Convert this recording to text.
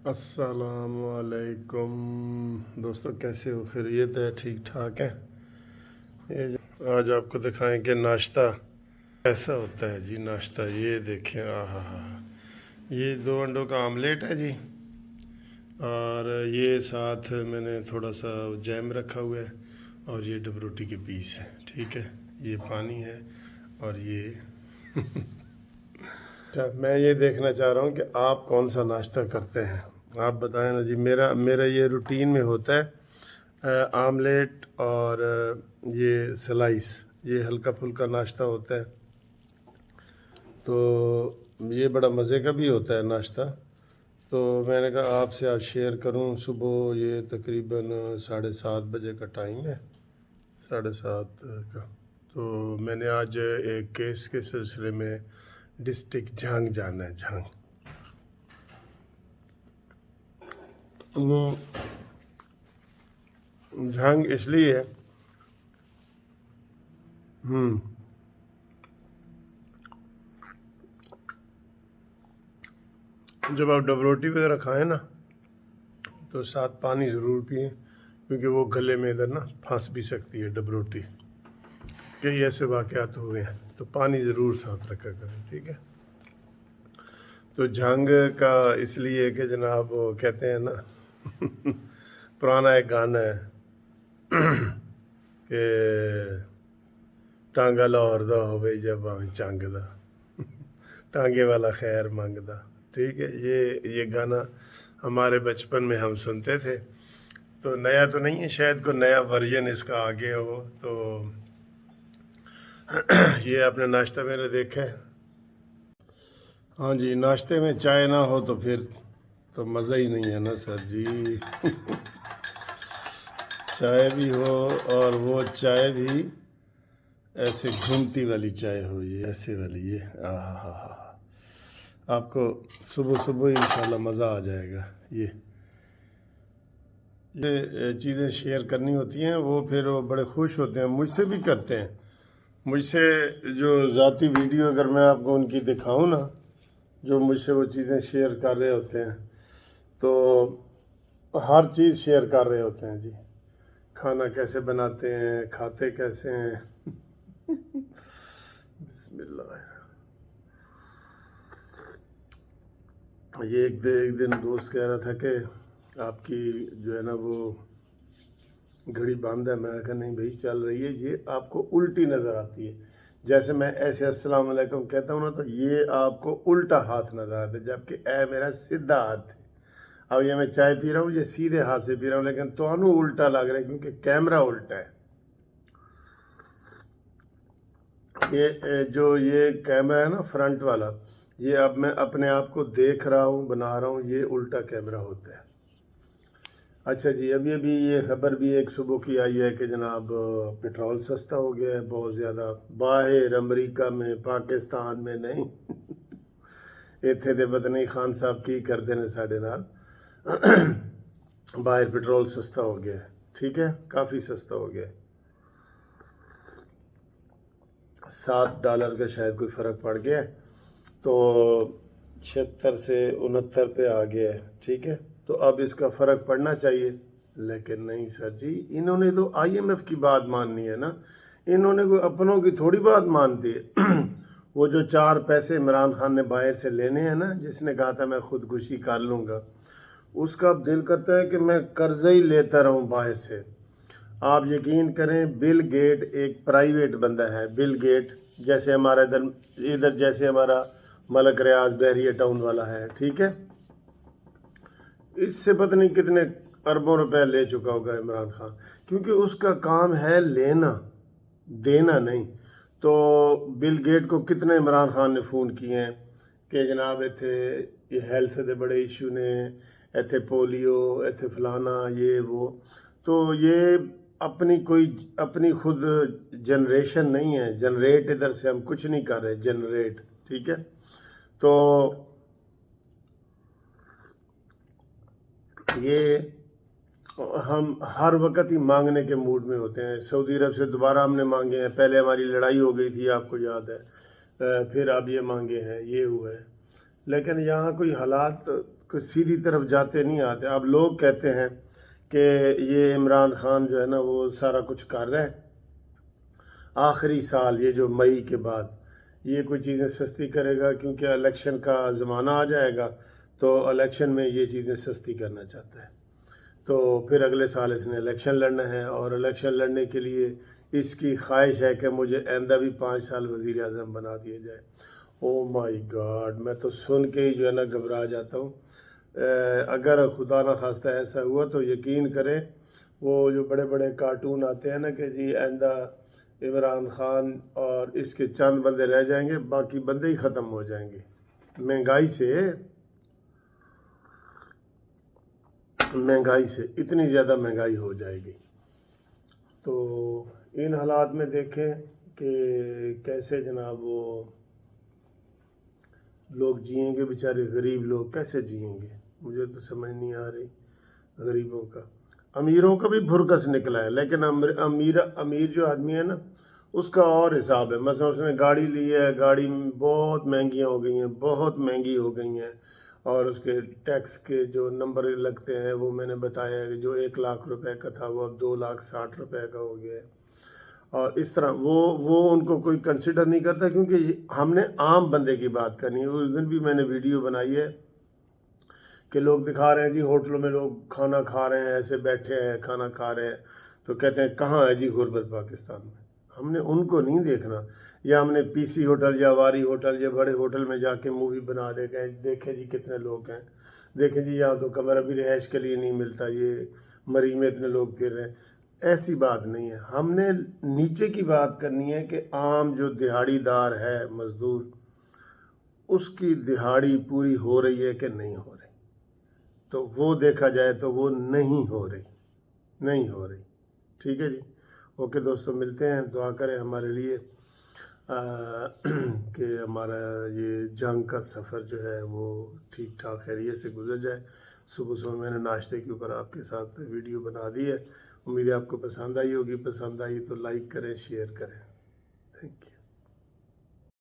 अस्सलाम वालेकुम दोस्तों, कैसे हो? खैरियत है? ठीक ठाक है। आज आपको दिखाएं कि नाश्ता कैसा होता है जी। नाश्ता ये देखें, आहा हा, ये 2 अंडों का आमलेट है जी। और ये साथ मैंने थोड़ा सा जैम रखा हुआ है, और ये डब रोटी के पीस है। ठीक है, ये पानी है, और ये अच्छा, मैं ये देखना चाह रहा हूँ कि आप कौन सा नाश्ता करते हैं। आप बताएं ना जी। मेरा मेरा ये रूटीन में होता है आमलेट और ये स्लाइस, ये हल्का फुल्का नाश्ता होता है। तो ये बड़ा मज़े का भी होता है नाश्ता। तो मैंने कहा आपसे आज शेयर करूं। सुबह ये तकरीबन 7:30 बजे का टाइम है, 7:30 का। तो मैंने आज एक केस के सिलसिले में डिस्ट्रिक्ट झांग जाना है। झांग वो झांग इसलिए है। जब आप डब रोटी वगैरह खाएं ना, तो साथ पानी ज़रूर पिएं, क्योंकि वो गले में इधर ना फंस भी सकती है डब रोटी। कई ऐसे वाक़यात हुए हैं, तो पानी ज़रूर साथ रखा करें। ठीक है। तो झांग का इसलिए कि जनाब वो कहते हैं ना पुराना एक गाना है कि टांगा लाहौर दा होवे जब भावें चंग दा, टांगे वाला खैर मंगदा। ठीक है, ये गाना हमारे बचपन में हम सुनते थे। तो नया तो नहीं है, शायद कोई नया वर्जन इसका आ गया हो। तो ये आपने नाश्ता मेरा देखा है। हाँ जी, नाश्ते में चाय ना हो तो फिर तो मज़ा ही नहीं है ना सर जी। चाय भी हो, और वो चाय भी ऐसे घूमती वाली चाय हो, ये ऐसे वाली, ये आहा, आपको सुबह सुबह इंशाल्लाह मज़ा आ जाएगा। ये चीज़ें शेयर करनी होती हैं, वो फिर वो बड़े खुश होते हैं, मुझसे भी करते हैं। मुझसे जो ज़ाती वीडियो अगर मैं आपको उनकी दिखाऊं ना, जो मुझसे वो चीज़ें शेयर कर रहे होते हैं, तो हर चीज़ शेयर कर रहे होते हैं जी। खाना कैसे बनाते हैं, खाते कैसे हैं। बिस्मिल्लाह। ये एक दिन दोस्त कह रहा था कि आपकी जो है ना वो घड़ी बंद है। मैं कहा नहीं भाई, चल रही है। ये आपको उल्टी नज़र आती है। जैसे मैं ऐसे अस्सलाम वालेकुम कहता हूँ ना, तो ये आपको उल्टा हाथ नज़र आता है, जबकि ए मेरा सीधा हाथ है। अब ये मैं चाय पी रहा हूँ, ये सीधे हाथ से पी रहा हूँ, लेकिन तो उल्टा लग रहा है क्योंकि कैमरा उल्टा है। ये जो ये कैमरा है ना फ्रंट वाला, ये अब मैं अपने आप को देख रहा हूँ, बना रहा हूँ, ये उल्टा कैमरा होता है। अच्छा जी, अभी अभी ये खबर भी एक सुबह की आई है कि जनाब पेट्रोल सस्ता हो गया है बहुत ज़्यादा। बाहर अमेरिका में, पाकिस्तान में नहीं इत्थे ते पता नहीं खान साहब की करते हैं साढ़े नाल। बाहर पेट्रोल सस्ता हो गया है। ठीक है, काफ़ी सस्ता हो गया है। $7 का शायद कोई फ़र्क पड़ गया है, तो 76 से 69 पे आ गया है। ठीक है, तो अब इसका फ़र्क पड़ना चाहिए, लेकिन नहीं सर जी। इन्होंने तो IMF की बात माननी है ना, इन्होंने कोई अपनों की थोड़ी बात मानती है। वो जो 4 पैसे इमरान खान ने बाहर से लेने हैं ना, जिसने कहा था मैं खुदकुशी कर लूँगा, उसका अब दिल करता है कि मैं कर्जा ही लेता रहूँ बाहर से। आप यकीन करें, बिल गेट एक प्राइवेट बंदा है। बिल गेट जैसे हमारा इधर जैसे हमारा मलक रियाज बहरिया टाउन वाला है। ठीक है, इससे पता नहीं कितने अरबों रुपए ले चुका होगा इमरान खान, क्योंकि उसका काम है लेना, देना नहीं। तो बिल गेट को कितने इमरान खान ने फ़ोन किए हैं कि जनाब इतने ये हेल्थ के बड़े इशू ने, इतने पोलियो, इतने फलाना, ये वो। तो ये अपनी खुद जनरेशन नहीं है। जनरेट इधर से हम कुछ नहीं कर रहे, जनरेट। ठीक है, तो ये हम हर वक्त ही मांगने के मूड में होते हैं। सऊदी अरब से दोबारा हमने मांगे हैं, पहले हमारी लड़ाई हो गई थी, आपको याद है। फिर अब ये मांगे हैं, ये हुआ है। लेकिन यहाँ कोई हालात کوئی سیدھی طرف جاتے نہیں آتے. اب لوگ کہتے ہیں کہ یہ عمران خان جو ہے نا وہ سارا کچھ کر رہا ہے, آخری سال یہ جو مئی کے بعد یہ کوئی چیزیں سستی کرے گا کیونکہ الیکشن کا زمانہ آ جائے گا, تو الیکشن میں یہ چیزیں سستی کرنا چاہتا ہے. تو پھر اگلے سال اس نے الیکشن لڑنا ہے, اور الیکشن لڑنے کے لیے اس کی خواہش ہے کہ مجھے آئندہ بھی 5 سال وزیر اعظم بنا دیا جائے. او مائی گاڈ, میں تو سن کے ہی جو ہے نا گھبرا جاتا ہوں. اگر خدا نہ خواستہ ایسا ہوا تو یقین کریں وہ جو بڑے بڑے کارٹون آتے ہیں نا کہ جی آئندہ عمران خان اور اس کے چند بندے رہ جائیں گے, باقی بندے ہی ختم ہو جائیں گے. مہنگائی سے اتنی زیادہ مہنگائی ہو جائے گی. تو ان حالات میں دیکھیں کہ کیسے جناب وہ لوگ جئیں گے, بیچارے غریب لوگ کیسے جئیں گے, مجھے تو سمجھ نہیں آ رہی. غریبوں کا, امیروں کا بھی بھرکس نکلا ہے, لیکن امیر جو آدمی ہے نا اس کا اور حساب ہے. مثلا اس نے گاڑی لی ہے, گاڑی بہت مہنگیاں ہو گئی ہیں, بہت مہنگی ہو گئی ہیں, اور اس کے ٹیکس کے جو نمبر لگتے ہیں وہ میں نے بتایا ہے کہ جو 1 لاکھ روپے کا تھا وہ اب 2,60,000 کا ہو گیا ہے. اور اس طرح وہ ان کو کوئی کنسیڈر نہیں کرتا, کیونکہ ہم نے عام بندے کی بات کرنی ہے. اس دن بھی میں نے ویڈیو بنائی ہے کہ لوگ دکھا رہے ہیں جی ہوٹلوں میں لوگ کھانا کھا رہے ہیں, ایسے بیٹھے ہیں کھانا کھا رہے ہیں, تو کہتے ہیں کہاں ہے جی غربت پاکستان میں. ہم نے ان کو نہیں دیکھنا, یا ہم نے پی سی ہوٹل یا واری ہوٹل یا بڑے ہوٹل میں جا کے مووی بنا دے کہ دیکھیں جی کتنے لوگ ہیں, دیکھیں جی یہاں تو کمرہ بھی رہائش کے لیے نہیں ملتا, یہ مری میں اتنے لوگ پھر رہے ہیں. ایسی بات نہیں ہے. ہم نے نیچے کی بات کرنی ہے کہ عام جو دہاڑی دار ہے مزدور, اس کی دہاڑی پوری ہو رہی ہے کہ نہیں ہو رہی. تو وہ دیکھا جائے تو وہ نہیں ہو رہی. ٹھیک ہے جی, اوکے دوستو, ملتے ہیں. دعا کریں ہمارے لیے کہ ہمارا یہ جنگ کا سفر جو ہے وہ ٹھیک ٹھاک خیریت سے گزر جائے. صبح میں نے ناشتے کے اوپر آپ کے ساتھ ویڈیو بنا دی ہے. امید ہے آپ کو پسند آئی ہوگی. پسند آئی تو لائک کریں, شیئر کریں. Thank you.